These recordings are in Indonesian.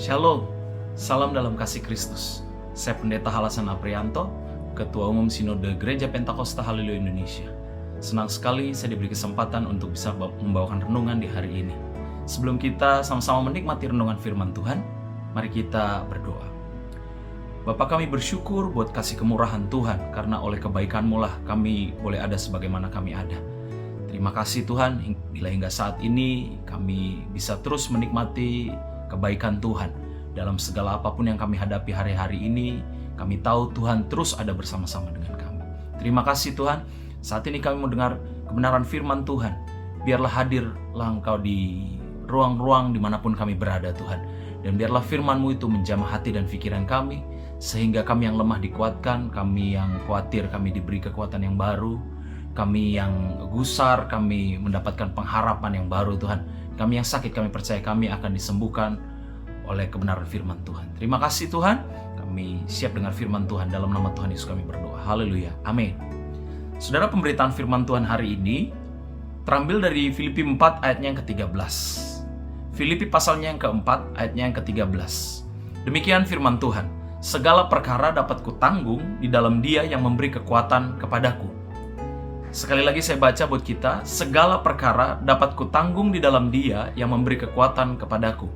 Shalom, salam dalam kasih Kristus. Saya Pendeta Halasan Aprianto, Ketua Umum Sinode Gereja Pentakosta Haleluya Indonesia. Senang sekali saya diberi kesempatan untuk bisa membawakan renungan di hari ini. Sebelum kita sama-sama menikmati renungan firman Tuhan, mari kita berdoa. Bapa, kami bersyukur buat kasih kemurahan Tuhan, karena oleh kebaikan-Mu lah kami boleh ada sebagaimana kami ada. Terima kasih Tuhan, bila hingga saat ini kami bisa terus menikmati kebaikan Tuhan. Dalam segala apapun yang kami hadapi hari-hari ini, kami tahu Tuhan terus ada bersama-sama dengan kami. Terima kasih Tuhan, saat ini kami mau dengar kebenaran firman Tuhan. Biarlah hadirlah Engkau di ruang-ruang dimanapun kami berada Tuhan. Dan biarlah firman-Mu itu menjamah hati dan pikiran kami, sehingga kami yang lemah dikuatkan, kami yang khawatir kami diberi kekuatan yang baru, kami yang gusar kami mendapatkan pengharapan yang baru Tuhan. Kami yang sakit kami percaya kami akan disembuhkan oleh kebenaran firman Tuhan. Terima kasih Tuhan, kami siap dengar firman Tuhan. Dalam nama Tuhan Yesus kami berdoa. Haleluya, amin. Saudara, pemberitaan firman Tuhan hari ini terambil dari Filipi 4 ayatnya yang ke-13. Filipi pasalnya yang ke-4 ayatnya yang ke-13. Demikian firman Tuhan, segala perkara dapat kutanggung di dalam Dia yang memberi kekuatan kepadaku. Sekali lagi saya baca buat kita, segala perkara dapat kutanggung di dalam Dia yang memberi kekuatan kepadaku.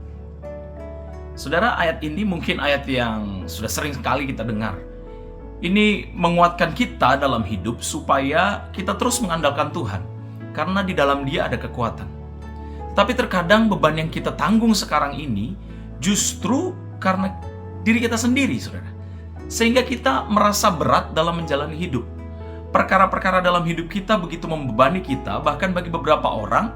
Saudara, ayat ini mungkin ayat yang sudah sering sekali kita dengar. Ini menguatkan kita dalam hidup supaya kita terus mengandalkan Tuhan, karena di dalam Dia ada kekuatan. Tapi terkadang beban yang kita tanggung sekarang ini justru karena diri kita sendiri, saudara. Sehingga kita merasa berat dalam menjalani hidup. Perkara-perkara dalam hidup kita begitu membebani kita, bahkan bagi beberapa orang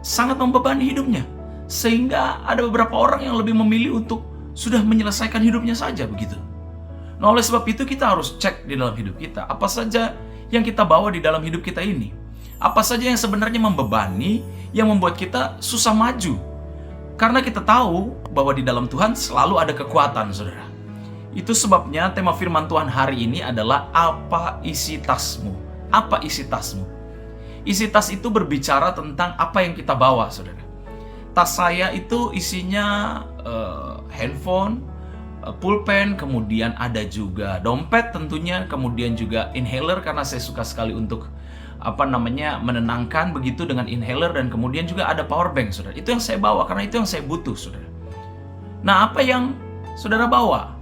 sangat membebani hidupnya. Sehingga ada beberapa orang yang lebih memilih untuk sudah menyelesaikan hidupnya saja begitu. Nah, oleh sebab itu kita harus cek di dalam hidup kita, apa saja yang kita bawa di dalam hidup kita ini. Apa saja yang sebenarnya membebani, yang membuat kita susah maju. Karena kita tahu bahwa di dalam Tuhan selalu ada kekuatan, saudara. Itu sebabnya tema firman Tuhan hari ini adalah apa isi tasmu? Apa isi tasmu? Isi tas itu berbicara tentang apa yang kita bawa, saudara. Tas saya itu isinya handphone, pulpen, kemudian ada juga dompet tentunya, kemudian juga inhaler karena saya suka sekali untuk menenangkan begitu dengan inhaler, dan kemudian juga ada power bank, saudara. Itu yang saya bawa karena itu yang saya butuh, saudara. Nah, apa yang saudara bawa?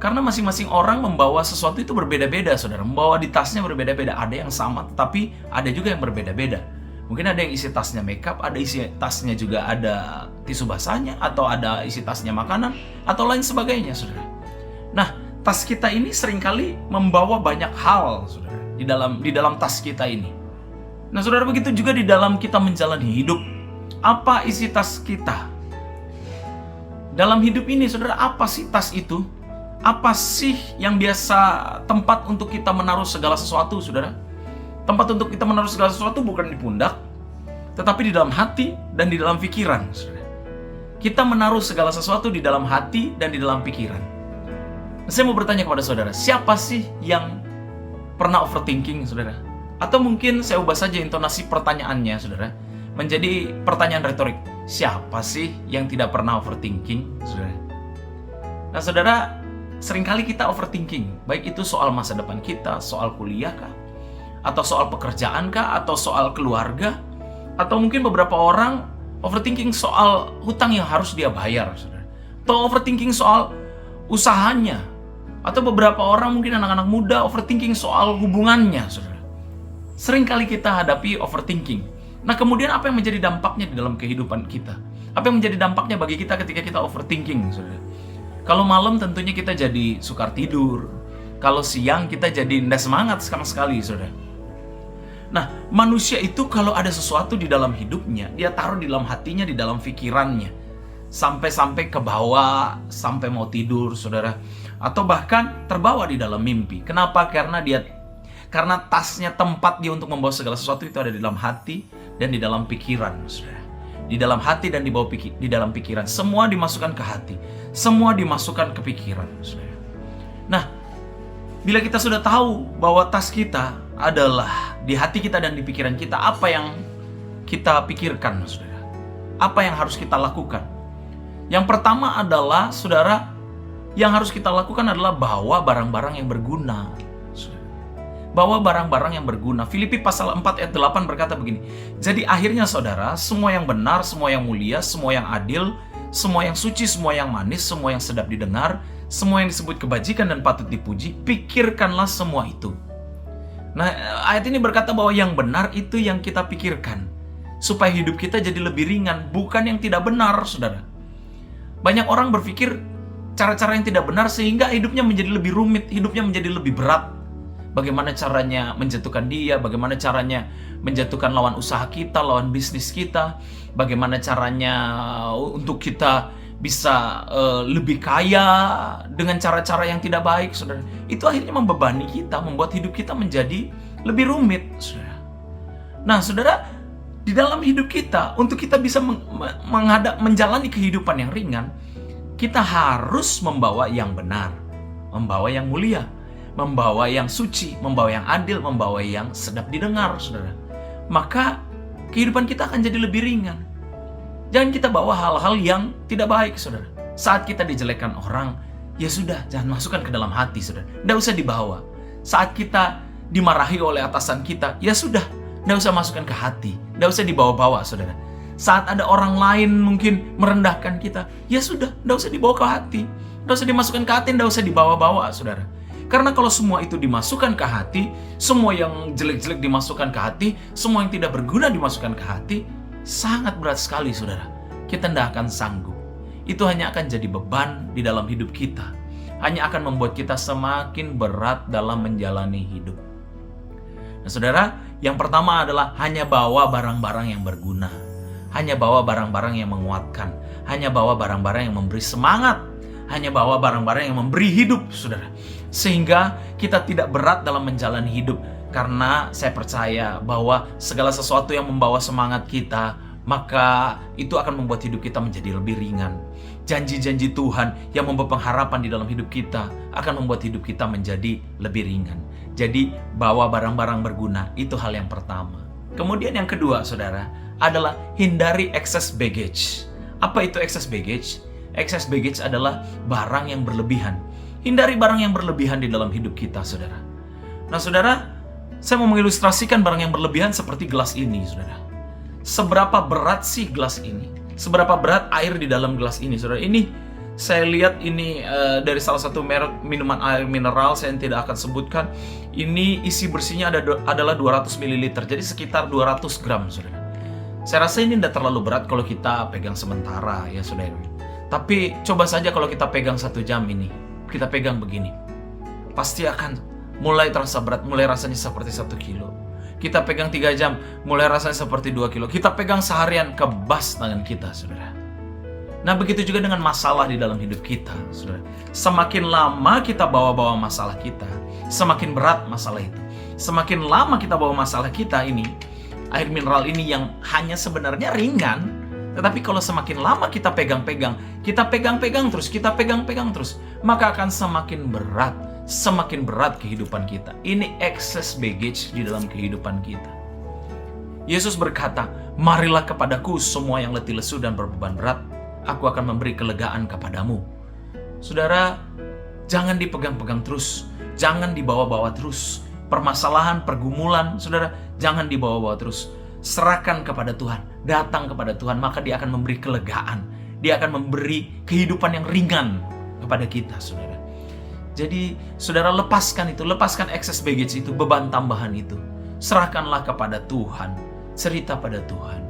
Karena masing-masing orang membawa sesuatu itu berbeda-beda, saudara. Membawa di tasnya berbeda-beda. Ada yang sama, tetapi ada juga yang berbeda-beda. Mungkin ada yang isi tasnya makeup, ada isi tasnya juga ada tisu basahnya, atau ada isi tasnya makanan, atau lain sebagainya, saudara. Nah, tas kita ini seringkali membawa banyak hal, saudara, di dalam tas kita ini. Nah, saudara, begitu juga di dalam kita menjalani hidup. Apa isi tas kita? Dalam hidup ini, saudara, apa sih tas itu? Apa sih yang biasa tempat untuk kita menaruh segala sesuatu, saudara? Tempat untuk kita menaruh segala sesuatu bukan di pundak, tetapi di dalam hati dan di dalam pikiran, saudara. Kita menaruh segala sesuatu di dalam hati dan di dalam pikiran. Saya mau bertanya kepada saudara, siapa sih yang pernah overthinking, saudara? Atau mungkin saya ubah saja intonasi pertanyaannya, saudara, menjadi pertanyaan retorik. Siapa sih yang tidak pernah overthinking, saudara? Nah, saudara, seringkali kita overthinking, baik itu soal masa depan kita, soal kuliah kah, atau soal pekerjaan kah, atau soal keluarga, atau mungkin beberapa orang overthinking soal hutang yang harus dia bayar, saudara. Atau overthinking soal usahanya, atau beberapa orang mungkin anak-anak muda overthinking soal hubungannya, saudara. Seringkali kita hadapi overthinking. Nah, kemudian apa yang menjadi dampaknya di dalam kehidupan kita? Apa yang menjadi dampaknya bagi kita ketika kita overthinking, saudara? Kalau malam tentunya kita jadi sukar tidur. Kalau siang kita jadi nggak semangat sama sekali, saudara. Nah, manusia itu kalau ada sesuatu di dalam hidupnya, dia taruh di dalam hatinya, di dalam pikirannya. Sampai-sampai ke bawah, sampai mau tidur, saudara. Atau bahkan terbawa di dalam mimpi. Kenapa? Karena tasnya, tempat dia untuk membawa segala sesuatu itu ada di dalam hati dan di dalam pikiran, saudara. Di dalam hati dan di dalam pikiran. Semua dimasukkan ke hati. Semua dimasukkan ke pikiran, saudara. Nah, bila kita sudah tahu bahwa tas kita adalah di hati kita dan di pikiran kita, apa yang kita pikirkan, saudara? Apa yang harus kita lakukan? Yang pertama adalah, saudara, yang harus kita lakukan adalah bawa barang-barang yang berguna. Bawa barang-barang yang berguna. Filipi pasal 4 ayat 8 berkata begini. Jadi akhirnya saudara, semua yang benar, semua yang mulia, semua yang adil, semua yang suci, semua yang manis, semua yang sedap didengar, semua yang disebut kebajikan dan patut dipuji, pikirkanlah semua itu. Nah, ayat ini berkata bahwa yang benar itu yang kita pikirkan. Supaya hidup kita jadi lebih ringan, bukan yang tidak benar, saudara. Banyak orang berpikir cara-cara yang tidak benar sehingga hidupnya menjadi lebih rumit, hidupnya menjadi lebih berat. Bagaimana caranya menjatuhkan dia, bagaimana caranya menjatuhkan lawan usaha kita, lawan bisnis kita, bagaimana caranya untuk kita bisa lebih kaya dengan cara-cara yang tidak baik, saudara. Itu akhirnya membebani kita, membuat hidup kita menjadi lebih rumit, saudara. Nah, saudara, di dalam hidup kita, untuk kita bisa menjalani kehidupan yang ringan, kita harus membawa yang benar, membawa yang mulia, membawa yang suci, membawa yang adil, membawa yang sedap didengar, saudara. Maka kehidupan kita akan jadi lebih ringan. Jangan kita bawa hal-hal yang tidak baik, saudara. Saat kita dijelekkan orang, ya sudah, jangan masukkan ke dalam hati, saudara. Tidak usah dibawa. Saat kita dimarahi oleh atasan kita, ya sudah, tidak usah masukkan ke hati. Tidak usah dibawa-bawa, saudara. Saat ada orang lain mungkin merendahkan kita, ya sudah, tidak usah dibawa ke hati. Tidak usah dimasukkan ke hati, tidak usah dibawa-bawa, saudara. Karena kalau semua itu dimasukkan ke hati, semua yang jelek-jelek dimasukkan ke hati, semua yang tidak berguna dimasukkan ke hati, sangat berat sekali, saudara. Kita tidak akan sanggup. Itu hanya akan jadi beban di dalam hidup kita. Hanya akan membuat kita semakin berat dalam menjalani hidup. Nah, saudara, yang pertama adalah hanya bawa barang-barang yang berguna. Hanya bawa barang-barang yang menguatkan. Hanya bawa barang-barang yang memberi semangat. Hanya bawa barang-barang yang memberi hidup, saudara. Sehingga kita tidak berat dalam menjalani hidup. Karena saya percaya bahwa segala sesuatu yang membawa semangat kita, maka itu akan membuat hidup kita menjadi lebih ringan. Janji-janji Tuhan yang membawa pengharapan di dalam hidup kita akan membuat hidup kita menjadi lebih ringan. Jadi bawa barang-barang berguna, itu hal yang pertama. Kemudian yang kedua, saudara, adalah hindari excess baggage. Apa itu excess baggage? Excess baggage adalah barang yang berlebihan. Hindari barang yang berlebihan di dalam hidup kita, saudara. Nah, saudara, saya mau mengilustrasikan barang yang berlebihan seperti gelas ini, saudara. Seberapa berat sih gelas ini? Seberapa berat air di dalam gelas ini, saudara? Ini saya lihat ini dari salah satu merek minuman air mineral, saya tidak akan sebutkan. Ini isi bersihnya adalah 200 ml, jadi sekitar 200 gram, saudara. Saya rasa ini tidak terlalu berat kalau kita pegang sementara, ya saudara. Tapi coba saja kalau kita pegang 1 jam ini, kita pegang begini, pasti akan mulai terasa berat, mulai rasanya seperti 1 kilo. Kita pegang 3 jam, mulai rasanya seperti 2 kilo. Kita pegang seharian, kebas tangan kita, saudara. Nah, begitu juga dengan masalah di dalam hidup kita, saudara. Semakin lama kita bawa-bawa masalah kita, semakin berat masalah itu. Semakin lama kita bawa masalah kita ini, air mineral ini yang hanya sebenarnya ringan, tetapi kalau semakin lama kita pegang-pegang terus, maka akan semakin berat kehidupan kita. Ini excess baggage di dalam kehidupan kita. Yesus berkata, "Marilah kepadaku semua yang letih lesu dan berbeban berat, aku akan memberi kelegaan kepadamu." Saudara, jangan dipegang-pegang terus, jangan dibawa-bawa terus. Permasalahan, pergumulan, saudara, jangan dibawa-bawa terus. Serahkan kepada Tuhan, datang kepada Tuhan, maka Dia akan memberi kelegaan. Dia akan memberi kehidupan yang ringan kepada kita, saudara. Jadi, saudara, lepaskan excess baggage itu, beban tambahan itu. Serahkanlah kepada Tuhan, cerita pada Tuhan.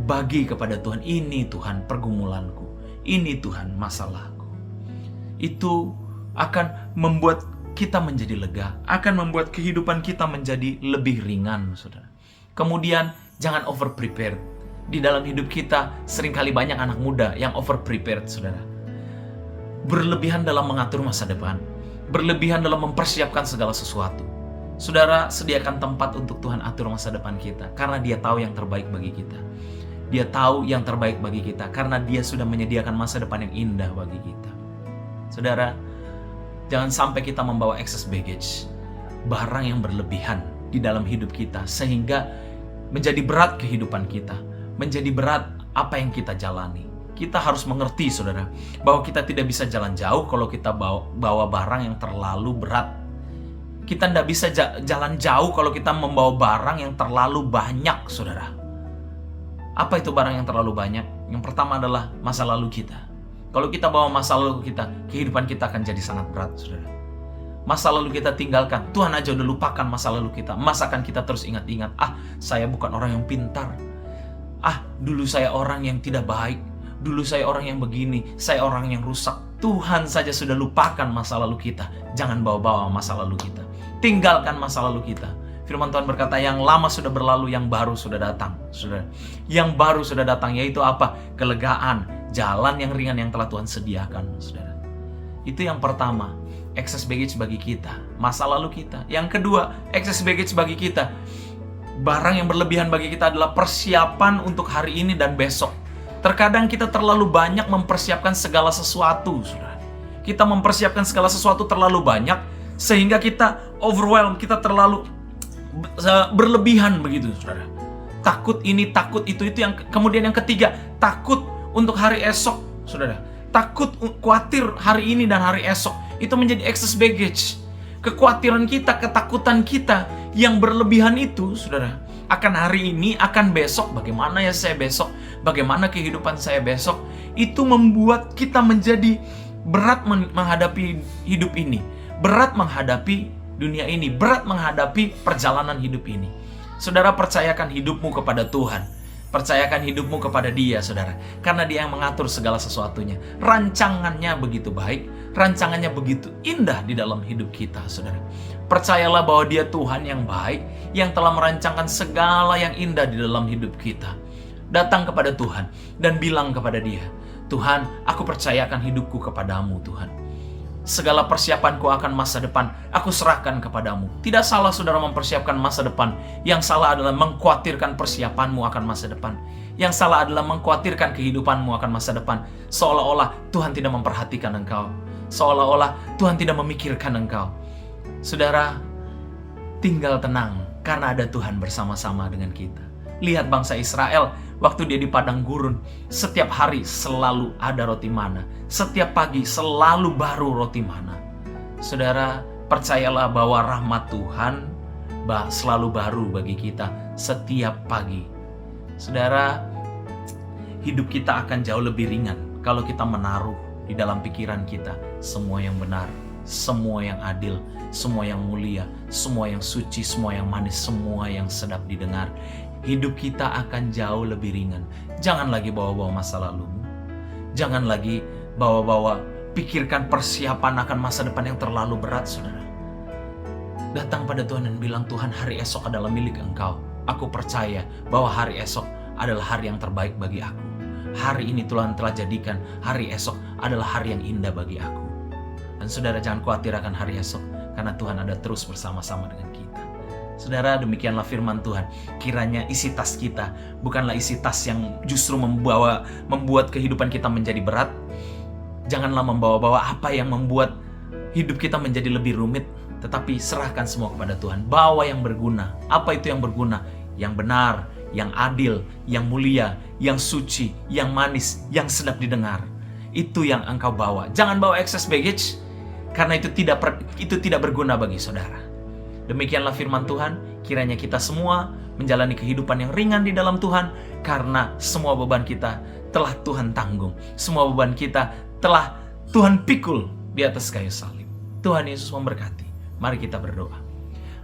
Bagi kepada Tuhan, ini Tuhan pergumulanku, ini Tuhan masalahku. Itu akan membuat kita menjadi lega, akan membuat kehidupan kita menjadi lebih ringan, saudara. Kemudian, jangan over prepared. Di dalam hidup kita, seringkali banyak anak muda yang over prepared, saudara. Berlebihan dalam mengatur masa depan, berlebihan dalam mempersiapkan segala sesuatu. Saudara, sediakan tempat untuk Tuhan atur masa depan kita, karena Dia tahu yang terbaik bagi kita. Dia tahu yang terbaik bagi kita, karena Dia sudah menyediakan masa depan yang indah bagi kita. Saudara, jangan sampai kita membawa excess baggage, barang yang berlebihan di dalam hidup kita, sehingga menjadi berat kehidupan kita, menjadi berat apa yang kita jalani. kita harus mengerti, saudara, bahwa kita tidak bisa jalan jauh kalau kita bawa barang yang terlalu berat. Kita tidak bisa jalan jauh kalau kita membawa barang yang terlalu banyak, saudara. Apa itu barang yang terlalu banyak? Yang pertama adalah masa lalu kita. Kalau kita bawa masa lalu kita, kehidupan kita akan jadi sangat berat, saudara. Masa lalu kita tinggalkan, Tuhan aja udah lupakan masa lalu kita. Masakan kita terus ingat-ingat, saya bukan orang yang pintar. Dulu saya orang yang tidak baik. Dulu saya orang yang begini, saya orang yang rusak. Tuhan saja sudah lupakan masa lalu kita. Jangan bawa-bawa masa lalu kita. Tinggalkan masa lalu kita. Firman Tuhan berkata, yang lama sudah berlalu, yang baru sudah datang. Saudara, yang baru sudah datang, yaitu apa? Kelegaan, jalan yang ringan yang telah Tuhan sediakan, saudara. Itu yang pertama, excess baggage bagi kita, masa lalu kita. Yang kedua, excess baggage bagi kita, barang yang berlebihan bagi kita adalah persiapan untuk hari ini dan besok. Terkadang kita terlalu banyak mempersiapkan segala sesuatu, saudara. Kita mempersiapkan segala sesuatu terlalu banyak, sehingga kita overwhelmed, kita terlalu berlebihan begitu, saudara. Takut ini, takut itu yang kemudian yang ketiga, takut untuk hari esok, saudara. Takut, khawatir hari ini dan hari esok. Itu menjadi excess baggage. Kekhawatiran kita, ketakutan kita yang berlebihan itu, saudara, akan hari ini, akan besok, bagaimana ya saya besok, bagaimana kehidupan saya besok, itu membuat kita menjadi berat menghadapi hidup ini, berat menghadapi dunia ini, berat menghadapi perjalanan hidup ini. Saudara, percayakan hidupmu kepada Tuhan. Percayakan hidupmu kepada Dia, saudara. Karena Dia yang mengatur segala sesuatunya. Rancangannya begitu baik, rancangannya begitu indah di dalam hidup kita, saudara. Percayalah bahwa Dia Tuhan yang baik, yang telah merancangkan segala yang indah di dalam hidup kita. Datang kepada Tuhan dan bilang kepada Dia, Tuhan, aku percayakan hidupku kepadamu, Tuhan. Segala persiapanku akan masa depan, aku serahkan kepadamu. Tidak salah, saudara, mempersiapkan masa depan. Yang salah adalah mengkhawatirkan persiapanmu akan masa depan. Yang salah adalah mengkhawatirkan kehidupanmu akan masa depan. Seolah-olah Tuhan tidak memperhatikan engkau. Seolah-olah Tuhan tidak memikirkan engkau. Saudara, tinggal tenang, karena ada Tuhan bersama-sama dengan kita. Lihat bangsa Israel, waktu dia di padang gurun, setiap hari selalu ada roti mana. Setiap pagi selalu baru roti mana. Saudara, percayalah bahwa rahmat Tuhan selalu baru bagi kita setiap pagi. Saudara, hidup kita akan jauh lebih ringan kalau kita menaruh di dalam pikiran kita semua yang benar, semua yang adil, semua yang mulia, semua yang suci, semua yang manis, semua yang sedap didengar. Hidup kita akan jauh lebih ringan. Jangan lagi bawa-bawa masa lalumu. Jangan lagi bawa-bawa pikirkan persiapan akan masa depan yang terlalu berat, saudara. Datang pada Tuhan dan bilang, Tuhan, hari esok adalah milik Engkau. Aku percaya bahwa hari esok adalah hari yang terbaik bagi aku. Hari ini Tuhan telah jadikan hari esok adalah hari yang indah bagi aku. Dan saudara, jangan khawatir akan hari esok, karena Tuhan ada terus bersama-sama dengan kita. Saudara, demikianlah firman Tuhan. Kiranya isi tas kita bukanlah isi tas yang justru membuat kehidupan kita menjadi berat. Janganlah membawa-bawa apa yang membuat hidup kita menjadi lebih rumit, tetapi serahkan semua kepada Tuhan. Bawa yang berguna. Apa itu yang berguna? Yang benar, yang adil, yang mulia, yang suci, yang manis, yang sedap didengar. Itu yang engkau bawa. Jangan bawa excess baggage, karena itu tidak berguna bagi saudara. Demikianlah firman Tuhan, kiranya kita semua menjalani kehidupan yang ringan di dalam Tuhan, karena semua beban kita telah Tuhan tanggung. Semua beban kita telah Tuhan pikul di atas kayu salib. Tuhan Yesus memberkati. Mari kita berdoa.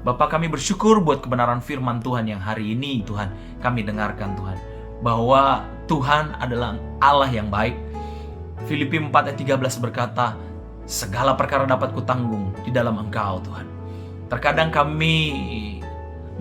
Bapa, kami bersyukur buat kebenaran firman Tuhan yang hari ini, Tuhan, kami dengarkan, Tuhan, bahwa Tuhan adalah Allah yang baik. Filipi 4 ayat 13 berkata, segala perkara dapat kutanggung di dalam Engkau, Tuhan. Terkadang kami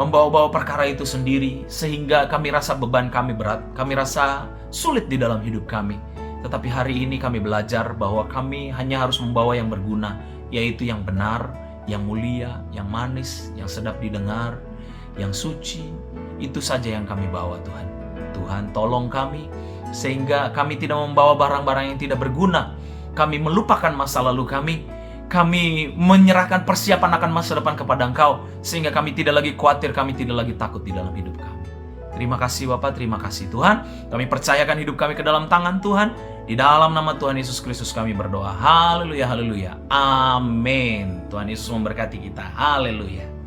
membawa-bawa perkara itu sendiri, sehingga kami rasa beban kami berat, kami rasa sulit di dalam hidup kami. Tetapi hari ini kami belajar bahwa kami hanya harus membawa yang berguna, yaitu yang benar, yang mulia, yang manis, yang sedap didengar, yang suci. Itu saja yang kami bawa, Tuhan. Tuhan, tolong kami, sehingga kami tidak membawa barang-barang yang tidak berguna. Kami melupakan masa lalu kami menyerahkan persiapan akan masa depan kepada Engkau, sehingga kami tidak lagi khawatir, kami tidak lagi takut di dalam hidup kami. Terima kasih Bapa, terima kasih Tuhan. Kami percayakan hidup kami ke dalam tangan Tuhan. Di dalam nama Tuhan Yesus Kristus kami berdoa. Haleluya, haleluya. Amin. Tuhan Yesus memberkati kita. Haleluya.